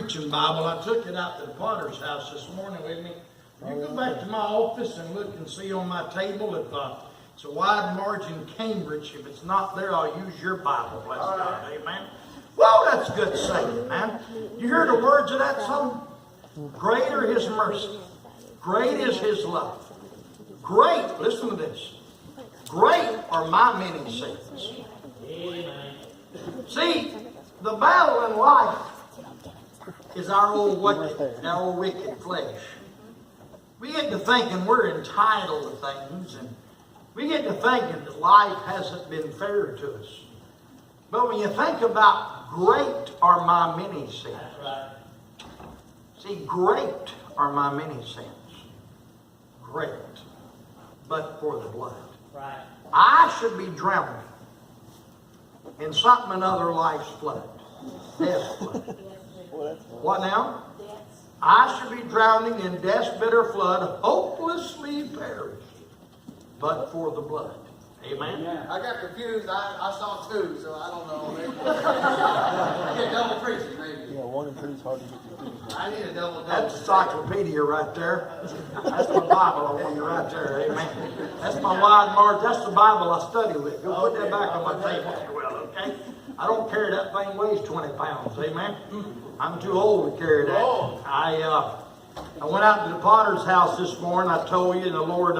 preaching Bible. I took it out to the Potter's house this morning with me. You go back to my office and look and see on my table if it's a wide margin Cambridge. If it's not there, I'll use your Bible. Bless God. Amen. Well, that's good saying, man. You hear the words of that song? Great are His mercy. Great is His love. Great, listen to this. Great are my many sins. Amen. See, the battle in life is our old wicked flesh. We get to thinking we're entitled to things, and we get to thinking that life hasn't been fair to us. But when you think about great are my many sins. See, great are my many sins. Great. But for the blood. Right. I should be drowning in something another life's flood. Death's flood. What now? I should be drowning in death's bitter flood, hopelessly perished, but for the blood. Amen. I got confused. I saw two, so I don't know. Get double preaching, maybe. Yeah, one and three is hard to get confused. I need a double. That's encyclopedia right there. That's my Bible I want you right there. Amen. That's my wide margin. That's the Bible I study with. Go put that back on my table as well, okay? I don't carry that thing weighs 20 pounds. Amen. I'm too old to carry that. I went out to the Potter's house this morning. I told you the Lord.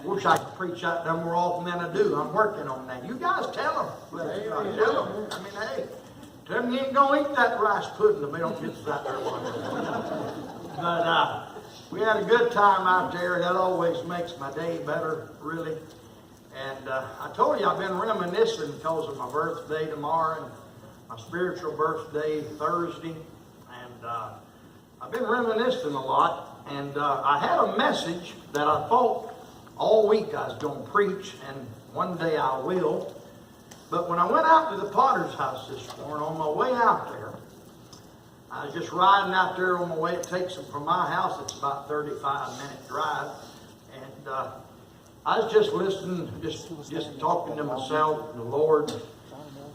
Wish I could preach that no more often than I do. I'm working on that. You guys tell them. Tell them. I mean, hey, tell them you ain't going to eat that rice pudding if they don't get that there one. But we had a good time out there. That always makes my day better, really. And I told you I've been reminiscing because of my birthday tomorrow and my spiritual birthday Thursday. And I've been reminiscing a lot. And I had a message that I thought all week I was going to preach, and one day I will. But when I went out to the Potter's house this morning, on my way out there, I was just riding out there on my way. It takes them from my house. It's about a 35-minute drive. And I was just listening, just talking to myself and the Lord.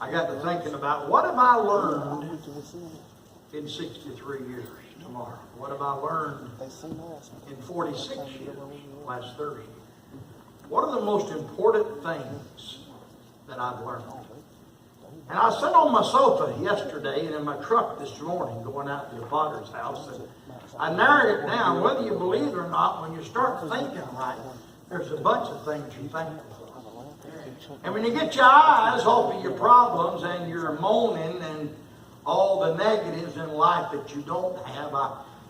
I got to thinking about what have I learned in 63 years tomorrow? What have I learned in 46 years last Thursday? What are the most important things that I've learned? And I sat on my sofa yesterday and in my truck this morning going out to the Potter's house. And I narrowed it down. Whether you believe it or not, when you start thinking right, there's a bunch of things you think of. And when you get your eyes off of your problems and you're moaning and all the negatives in life that you don't have,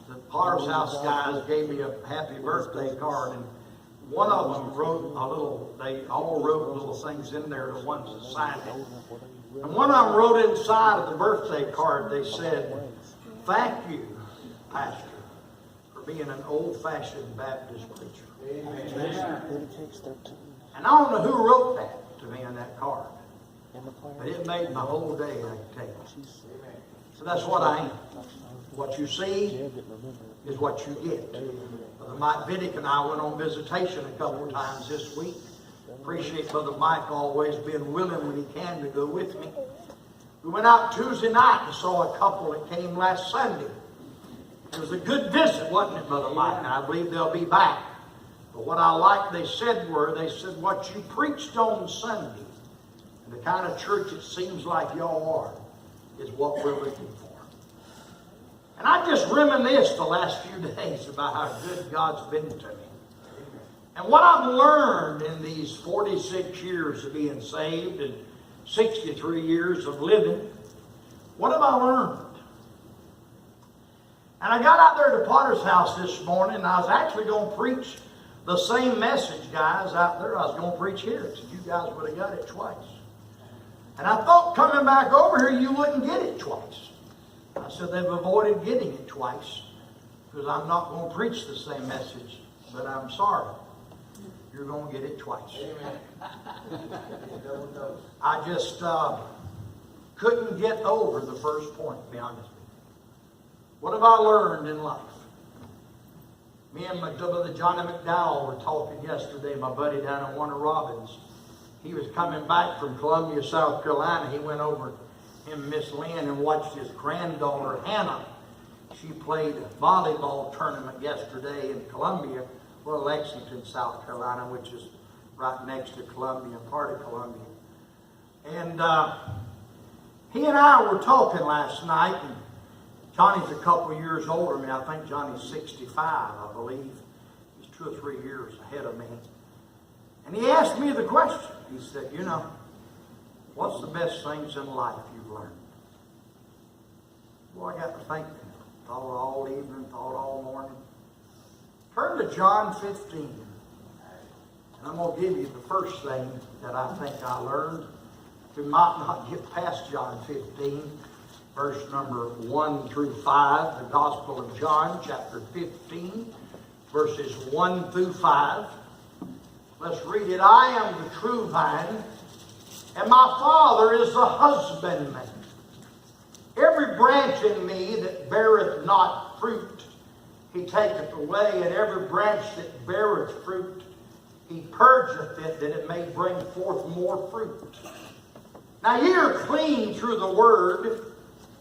the Potter's house guys gave me a happy birthday card, and one of them wrote they all wrote little things in there, the ones that signed it. And one of them wrote inside of the birthday card, they said, "Thank you, Pastor, for being an old-fashioned Baptist preacher." Amen. And I don't know who wrote that to me on that card, but it made my whole day, I can tell you. So that's what I am. What you see is what you get. Brother Mike Viddick and I went on visitation a couple of times this week. Appreciate Brother Mike always being willing when he can to go with me. We went out Tuesday night and saw a couple that came last Sunday. It was a good visit, wasn't it, Brother Mike? And I believe they'll be back. But what I liked they said what you preached on Sunday, and the kind of church it seems like y'all are, is what we're looking for. And I just reminisced the last few days about how good God's been to me. And what I've learned in these 46 years of being saved and 63 years of living, what have I learned? And I got out there to Potter's house this morning, and I was actually going to preach the same message, guys, out there. I was going to preach here, so you guys would have got it twice. And I thought coming back over here, you wouldn't get it twice. I said they've avoided getting it twice because I'm not going to preach the same message, but I'm sorry. You're going to get it twice. I just couldn't get over the first point, to be honest with you. What have I learned in life? Me and my brother Johnny McDowell were talking yesterday, my buddy down in Warner Robins. He was coming back from Columbia, South Carolina. He went over him and Miss Lynn and watched his granddaughter Hannah She played a volleyball tournament yesterday in Columbia, well, Lexington, South Carolina, which is right next to Columbia, part of Columbia. And he and I were talking last night, and Johnny's a couple years older than me. I think Johnny's 65, I believe. He's 2 or 3 years ahead of me. And he asked me the question. He said, you know, what's the best things in life you've learned? Well, I got to thinking. Thought all evening, thought all morning. Turn to John 15. And I'm going to give you the first thing that I think I learned. We might not get past John 15, verse number 1 through 5. The Gospel of John, chapter 15, verses 1 through 5. Let's read it. I am the true vine, and my Father is the husbandman. Every branch in me that beareth not fruit, he taketh away, and every branch that beareth fruit, he purgeth it, that it may bring forth more fruit. Now ye are clean through the word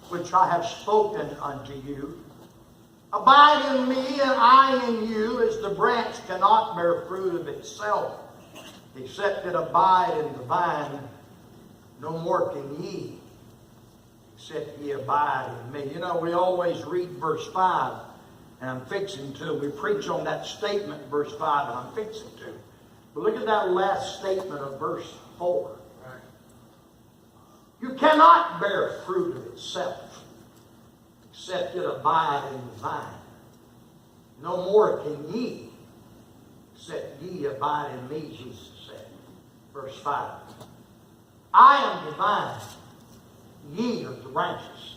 which I have spoken unto you. Abide in me, and I in you, as the branch cannot bear fruit of itself, except it abide in the vine. No more can ye, except ye abide in me. You know, we always read verse 5, and I'm fixing to. We preach on that statement, verse 5, and I'm fixing to. But look at that last statement of verse 4. You cannot bear fruit of itself, except it abide in the vine. No more can ye, except ye abide in me, Jesus said. Verse 5. I am the vine, ye are the branches.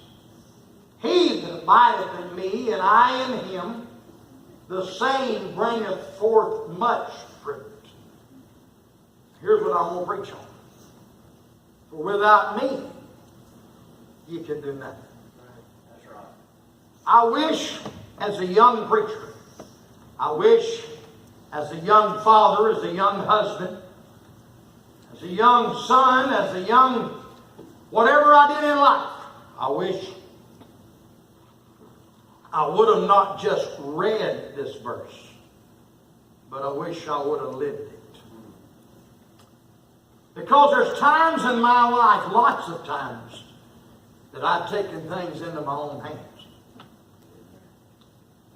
He that abideth in me, and I in him, the same bringeth forth much fruit. Here's what I'm going to preach on. For without me, you can do nothing. That's right. I wish, as a young preacher, I wish, as a young father, as a young husband, as a young son, as a young whatever I did in life, I wish I would have not just read this verse, but I wish I would have lived it. Because there's times in my life, lots of times, that I've taken things into my own hands.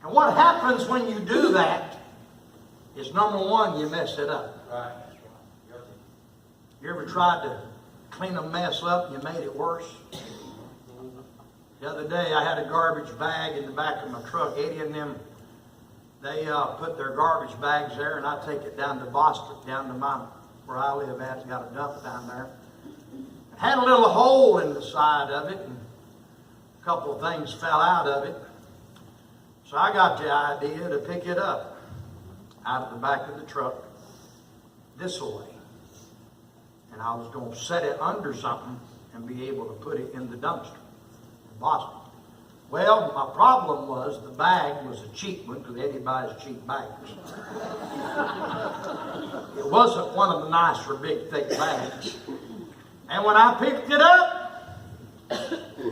And what happens when you do that is, number one, you mess it up. Right. You ever tried to clean a mess up and you made it worse? The other day I had a garbage bag in the back of my truck. Eddie and them, they put their garbage bags there, and I take it down to Boston, down to where I live at. It's got a dump down there. It had a little hole in the side of it, and a couple of things fell out of it. So I got the idea to pick it up out of the back of the truck this way. And I was going to set it under something and be able to put it in the dumpster in Boston. Well, my problem was the bag was a cheap one, because Eddie buys cheap bags. It wasn't one of the nicer big thick bags. And when I picked it up,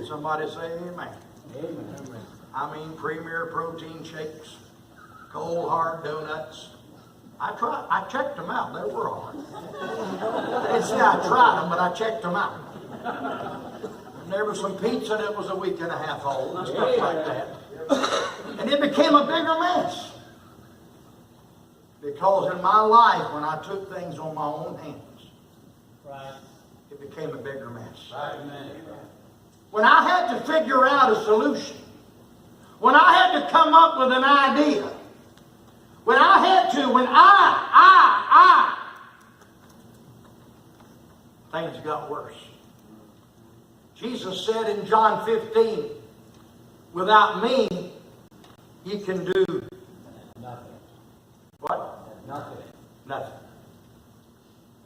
somebody say amen. Amen. I mean, Premier protein shakes, cold hard donuts. I checked them out. They were hard. I didn't say I tried them, but I checked them out. And there was some pizza that was a week and a half old and stuff like that. And it became a bigger mess. Because in my life, when I took things on my own hands, Right. it became a bigger mess. Right. Amen. When I had to figure out a solution, when I had to come up with an idea, when things got worse. Jesus said in John 15, without me, you can do Nothing. what? Nothing. Nothing.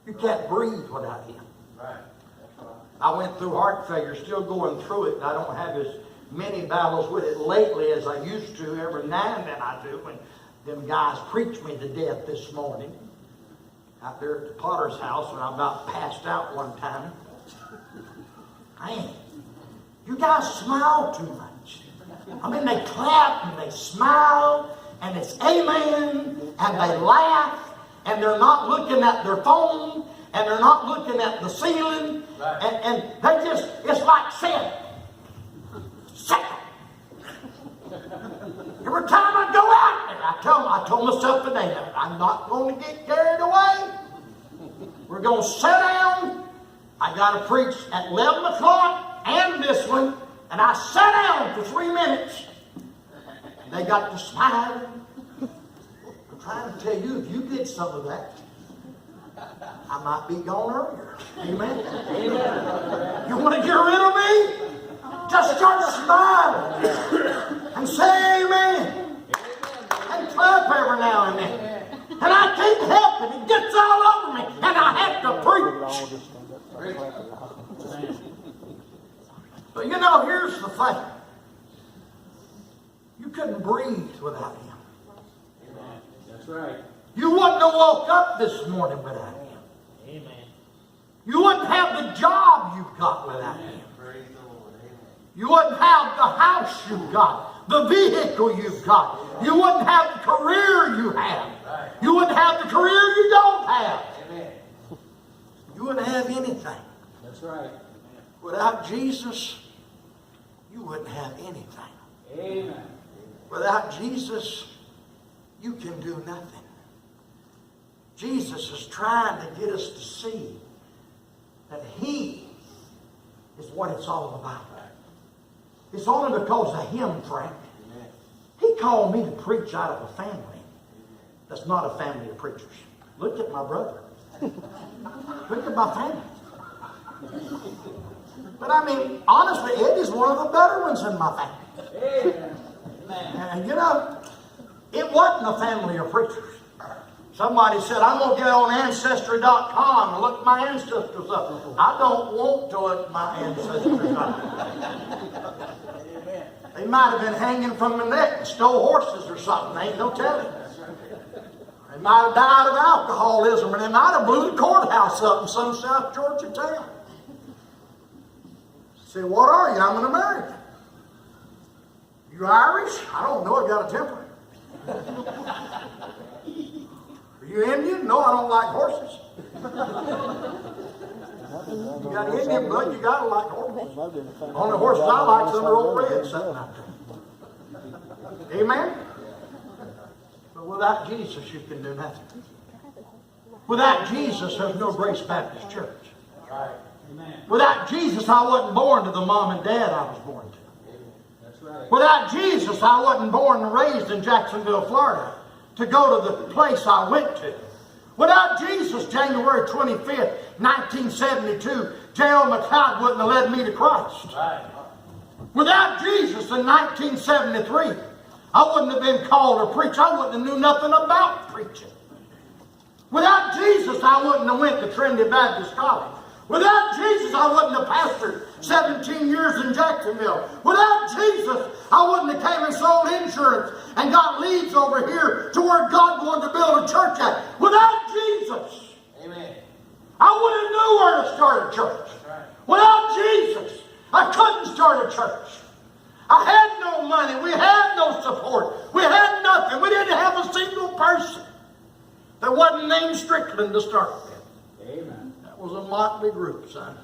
You can't breathe without him. Right. That's right. I went through heart failure, still going through it, and I don't have as many battles with it lately as I used to. Every now and then I do, when them guys preached me to death this morning out there at the Potter's house when I about passed out one time. Man, you guys smile too much. I mean, they clap and they smile and it's amen and they laugh and they're not looking at their phone and they're not looking at the ceiling and they just, it's like sin. Every time I go out there, I told myself today, I'm not going to get carried away. We're going to sit down. I got to preach at 11 o'clock and this one. And I sat down for 3 minutes. And they got to smiling. I'm trying to tell you, if you did some of that, I might be gone earlier. Amen? Amen. You want to get rid of me? Just start smiling. And say amen. And clap every now and then. And I can't help it. It gets all over me. And I have to preach. But you know, here's the thing. You couldn't breathe without him. Amen. That's right. You wouldn't have woke up this morning without him. Amen. You wouldn't have the job you've got without him. You wouldn't have the house you've got, the vehicle you've got. You wouldn't have the career you have. You wouldn't have the career you don't have. Amen. You wouldn't have anything. That's right. Without Jesus, you wouldn't have anything. Amen. Without Jesus, you can do nothing. Jesus is trying to get us to see that he is what it's all about. It's only because of him, Frank. He called me to preach out of a family that's not a family of preachers. Look at my brother. Look at my family. But I mean, honestly, Eddie's one of the better ones in my family. And you know, it wasn't a family of preachers. Somebody said, I'm going to get on Ancestry.com and look my ancestors up. I don't want to look my ancestors up. They might have been hanging from the neck and stole horses or something. Ain't no telling. They might have died of alcoholism, or they might have blew the courthouse up in some South Georgia town. Say, what are you? I'm an American. You Irish? I don't know. I got a temper. Are you Indian? No, I don't like horses. You got Indian blood, you gotta like horses. Only horses I like is under old red sitting out there. Amen? But without Jesus, you can do nothing. Without Jesus, there's no Grace Baptist Church. Without Jesus, I wasn't born to the mom and dad I was born to. That's right. Without Jesus, I wasn't born and raised in Jacksonville, Florida, to go to the place I went to. Without Jesus, January 25th, 1972, J.L. McLeod wouldn't have led me to Christ. Right. Without Jesus in 1973, I wouldn't have been called to preach. I wouldn't have knew nothing about preaching. Without Jesus, I wouldn't have went to Trinity Baptist College. Without Jesus, I wouldn't have pastored 17 years in Jacksonville. Without Jesus, I wouldn't have came and sold insurance and got leads over here to where God wanted to build a church at. Without Jesus, Amen. I wouldn't know where to start a church. Right. Without Jesus, I couldn't start a church. I had no money. We had no support. We had nothing. We didn't have a single person that wasn't named Strickland to start with. Amen. That was a motley group, son.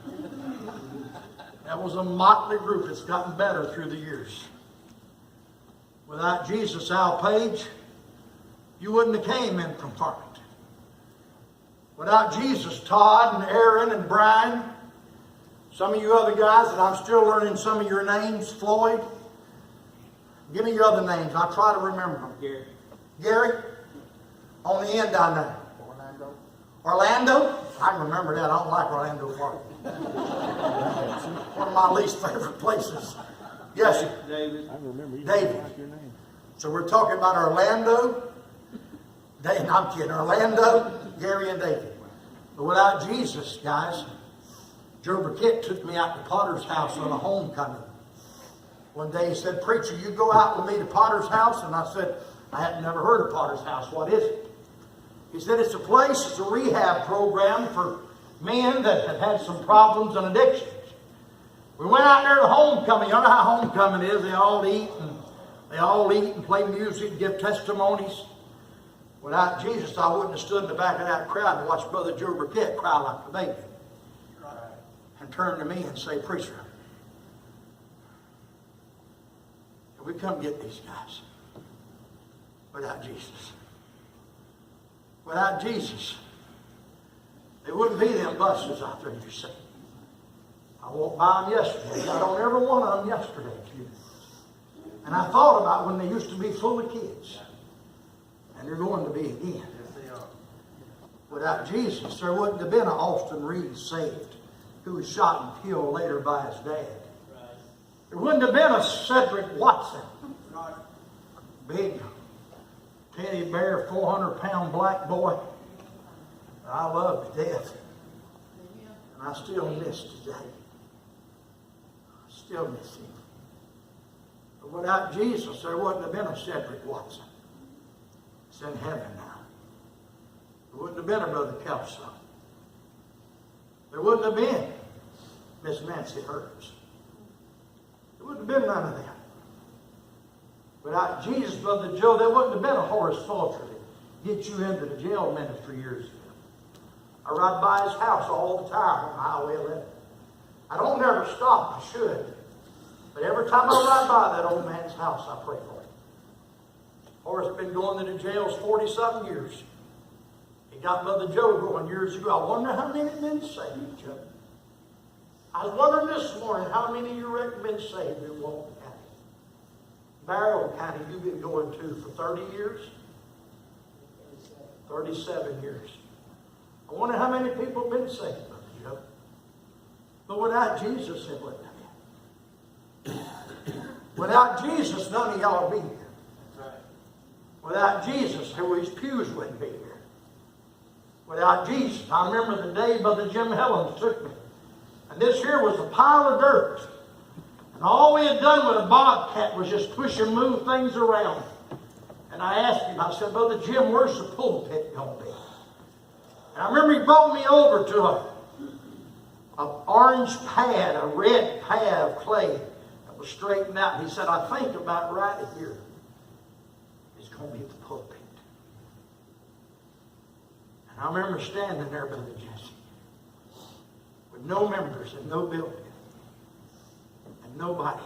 That was a motley group. It's gotten better through the years. Without Jesus, Al Page, you wouldn't have came in from Farmington. Without Jesus, Todd and Aaron and Brian, some of you other guys that I'm still learning some of your names, Floyd. Give me your other names. I'll try to remember them. Gary. Gary? On the end, I know. Orlando? I can remember that. I don't like Orlando, Florida. One of my least favorite places. Yes, sir. David. I remember you. David. Like your name. So we're talking about Orlando. I'm kidding. Orlando, Gary, and David. But without Jesus, guys, Joe Burkett took me out to Potter's house on a homecoming. One day he said, "Preacher, you go out with me to Potter's house?" And I said, "I had never heard of Potter's house. What is it?" He said, "It's a place, it's a rehab program for men that have had some problems and addictions." We went out there to homecoming. You know how homecoming is. They all eat and They all eat and play music, give testimonies. Without Jesus, I wouldn't have stood in the back of that crowd and watched Brother Joe Burkett cry like a baby. And turn to me and say, "Preacher, can we come get these guys?" Without Jesus. Without Jesus, there wouldn't be them buses out there you see. I walked by them yesterday. Got on every one of them yesterday. And I thought about when they used to be full of kids. And they're going to be again. Without Jesus, there wouldn't have been an Austin Reed saved who was shot and killed later by his dad. There wouldn't have been a Cedric Watson. Big teddy bear, 400-pound black boy that I love to death. And I still miss today. I still miss him. But without Jesus, there wouldn't have been a Cedric Watson. It's in heaven now. There wouldn't have been a Brother Kelso. There wouldn't have been Miss Nancy Herbs. There wouldn't have been none of them. Without Jesus, Brother Joe, there wouldn't have been a Horace Fulcher to get you into the jail ministry years ago. I ride by his house all the time on Highway 11. I don't never stop, I should. But every time I ride by that old man's house, I pray for him. Horace has been going to the jails 40-something years. He got Brother Joe going years ago. I wonder how many men saved, Joe. I was wondering this morning, how many of you reckon been saved in Walton County? Barrow County, you've been going to for 30 years? 37 years. I wonder how many people have been saved, Brother Joe. But without Jesus, it wouldn't have been. Without Jesus, none of y'all would be here. Without Jesus, these pews wouldn't be here. Without Jesus, I remember the day Brother Jim Helens took me. And this here was a pile of dirt. And all we had done with a bobcat was just push and move things around. And I asked him, I said, "Brother Jim, where's the pulpit going to be?" And I remember he brought me over to an orange pad, a red pad of clay that was straightened out. And he said, "I think about right here is going to be the pulpit." And I remember standing there, Brother Jesse, with no members and no building and nobody,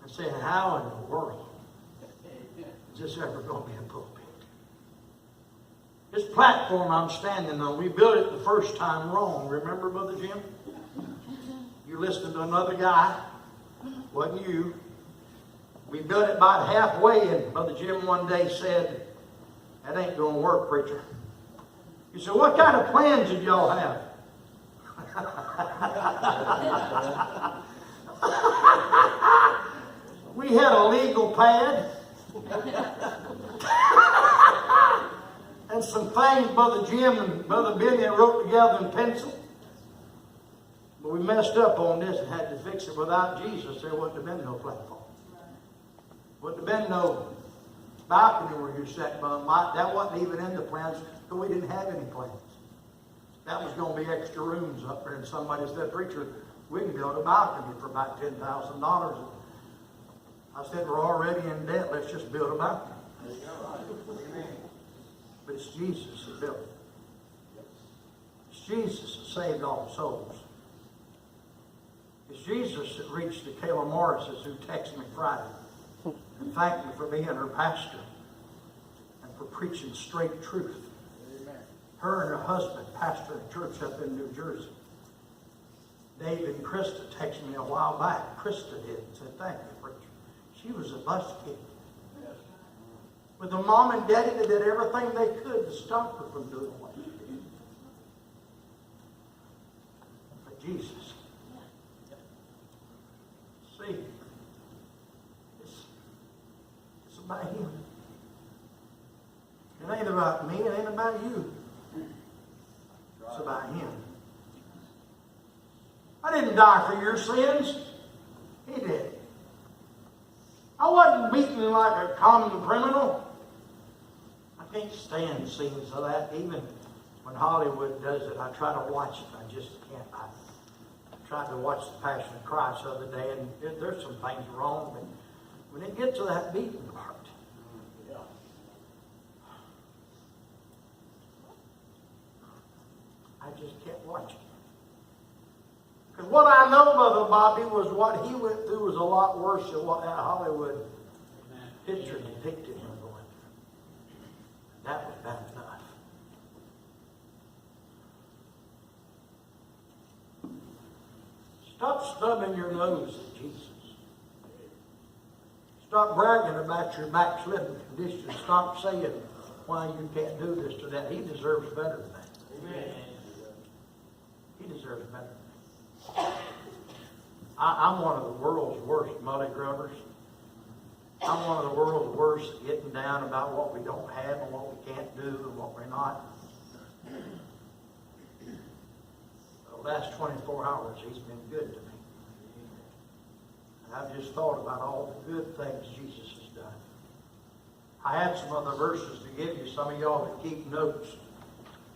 and saying, "How in the world is this ever going to be a pulpit?" This platform I'm standing on, we built it the first time wrong. Remember, Brother Jim? You listened to another guy. Wasn't you. We built it about halfway, and Brother Jim one day said, "That ain't going to work, preacher." He said, "What kind of plans did y'all have?" We had a legal pad. And some things Brother Jim and Brother Benny wrote together in pencil. But we messed up on this and had to fix it. Without Jesus, there wouldn't have been no platform. Wouldn't have been no balcony where you sat by. That wasn't even in the plans because we didn't have any plans. That was going to be extra rooms up there. And somebody said, "Preacher, we can build a balcony for about $10,000. I said, "We're already in debt. Let's just build a balcony." But it's Jesus that built it. It's Jesus that saved all souls. It's Jesus that reached the Kayla Morrises who texted me Friday and thanked me for being her pastor and for preaching straight truth. Amen. Her and her husband pastored a church up in New Jersey. David and Krista texted me a while back. Krista did and said, "Thank you, preacher." She was a bus kid. With a mom and daddy that did everything they could to stop her from doing what she did. But Jesus. See, it's about Him. It ain't about me, it ain't about you. It's about Him. I didn't die for your sins. He did. I wasn't beaten like a common criminal. I can't stand scenes of that. Even when Hollywood does it, I try to watch it. I just can't. I tried to watch The Passion of Christ the other day, and there's some things wrong, but When it gets to that beating part, I just kept watching. Because what I know, Brother Bobby, was what he went through was a lot worse than what that Hollywood picture depicted him going through. That was bad enough. Stop stubbing your nose at Jesus. Stop bragging about your backslidden condition. Stop saying why you can't do this or that. He deserves better than that. Amen. He deserves better than that. I'm one of the world's worst mully grubbers. I'm one of the world's worst at getting down about what we don't have and what we can't do and what we're not. The last 24 hours, he's been good to me. And I've just thought about all the good things Jesus has done. I had some other verses to give you. Some of y'all that keep notes,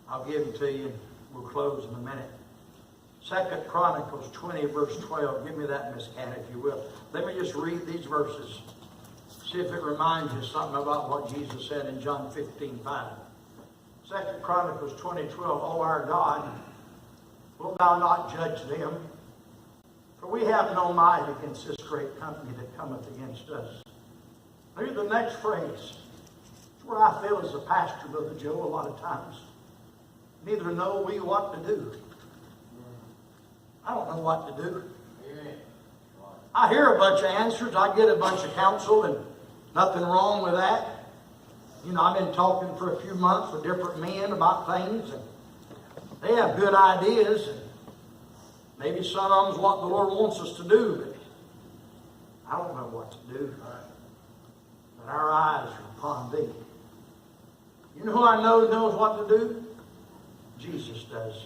I'll give them to you and we'll close in a minute. 2 Chronicles 20, verse 12. Give me that, Miss Cat, if you will. Let me just read these verses. See if it reminds you something about what Jesus said in John 15:5. 2 Chronicles 20, 12. O our God, wilt thou not judge them? For we have no might against this great company that cometh against us. Read the next phrase. It's where I feel as a pastor, Brother Joe, a lot of times. Neither know we what to do. I don't know what to do. I hear a bunch of answers. I get a bunch of counsel, and nothing wrong with that. You know, I've been talking for a few months with different men about things, and they have good ideas, and maybe some of them's what the Lord wants us to do, but I don't know what to do. But our eyes are upon Thee. You know who I know knows what to do? Jesus does.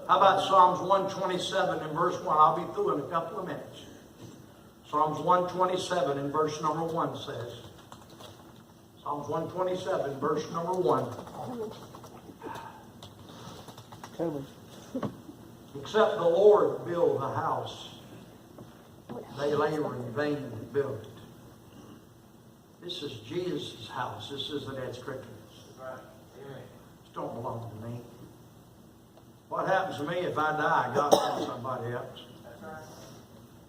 How about Psalms 127 and verse 1? I'll be through in a couple of minutes. Psalms 127 and verse number 1 says, Psalms 127, verse number 1. Except the Lord build the house, they labor in vain that build it. This is Jesus' house. This isn't Ed Strickland's. This don't belong to me. What happens to me if I die? God wants somebody else.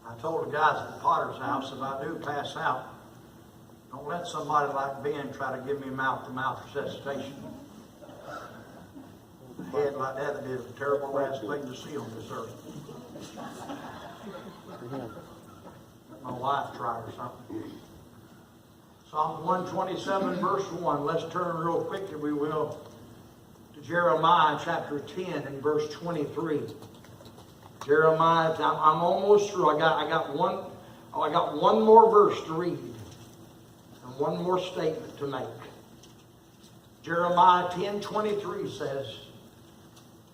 I told the guys at the Potter's house, if I do pass out, don't let somebody like Ben try to give me mouth-to-mouth resuscitation. A head like that would be the terrible last thing to see on this earth. My wife tried or something. Psalm 127, verse 1. Let's turn real quick, if we will, to Jeremiah chapter 10 and verse 23. Jeremiah, I'm almost through. I got one more verse to read and one more statement to make. Jeremiah 10:23 says,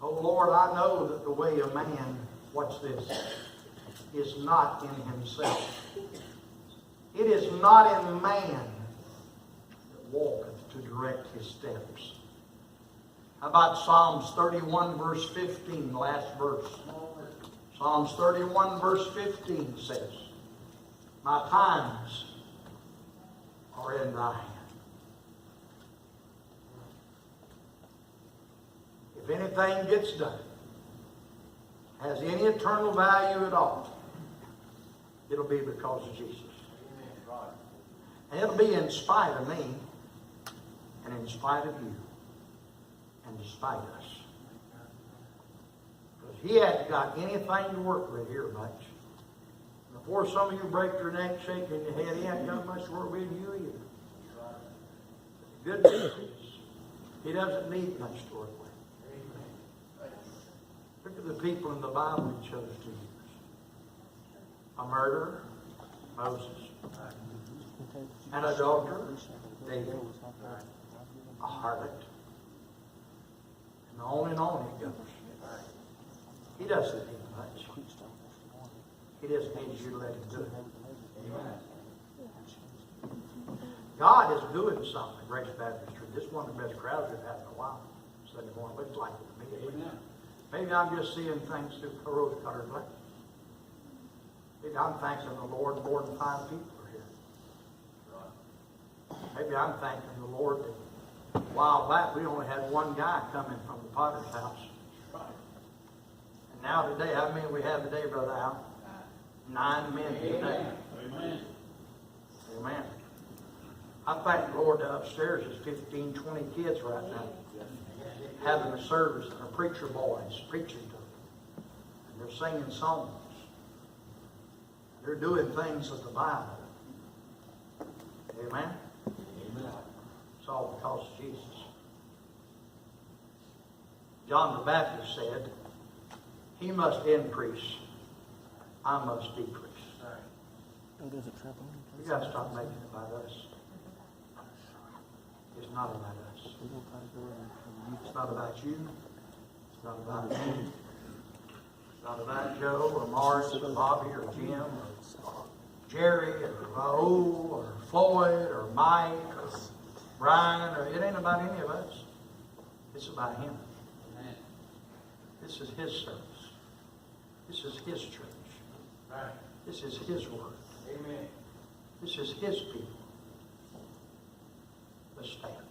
"O Lord, I know that the way of man," what's this, "is not in himself. It is not in man that walketh to direct his steps." How about Psalms 31, verse 15, last verse. Psalms 31, verse 15 says, "My times are in thy hand." If anything gets done, has any eternal value at all, it'll be because of Jesus. And it'll be in spite of me, and in spite of you, and despite us. Because he hasn't got anything to work with here much. Before some of you break your neck shaking your head, he hasn't got much to work with you either. The good news is, he doesn't need much to work with. Look at the people in the Bible he chose to use. A murderer, Moses. An adulterer, David. A harlot. And on it goes. He doesn't need much. He just needs you to let him do it. Amen. God is doing something at Grace Baptist Church. This is one of the best crowds we've had in a while. So it looks like it to me. Maybe I'm just seeing things through rose-colored glasses. Maybe I'm thanking the Lord more than 5 people are here. Maybe I'm thanking the Lord that a while back we only had one guy coming from the potter's house. And now today, how many we have today, Brother Al? 9 men today. Amen. Amen. I thank the Lord that upstairs is 15, 20 kids right now having a service, and a preacher boys preaching to them. And they're singing songs. They're doing things of the Bible. Amen? Amen. It's all because of Jesus. John the Baptist said, "He must increase, I must decrease." We got to stop making it about us. It's not about us. It's not about you. It's not about me. It's not about Joe or Morris or Bobby or Jim or Jerry or Raoul or Floyd or Mike or Brian. Or it ain't about any of us. It's about him. Amen. This is his service. This is his church. Right. This is his word. Amen. This is his people. Let's stand.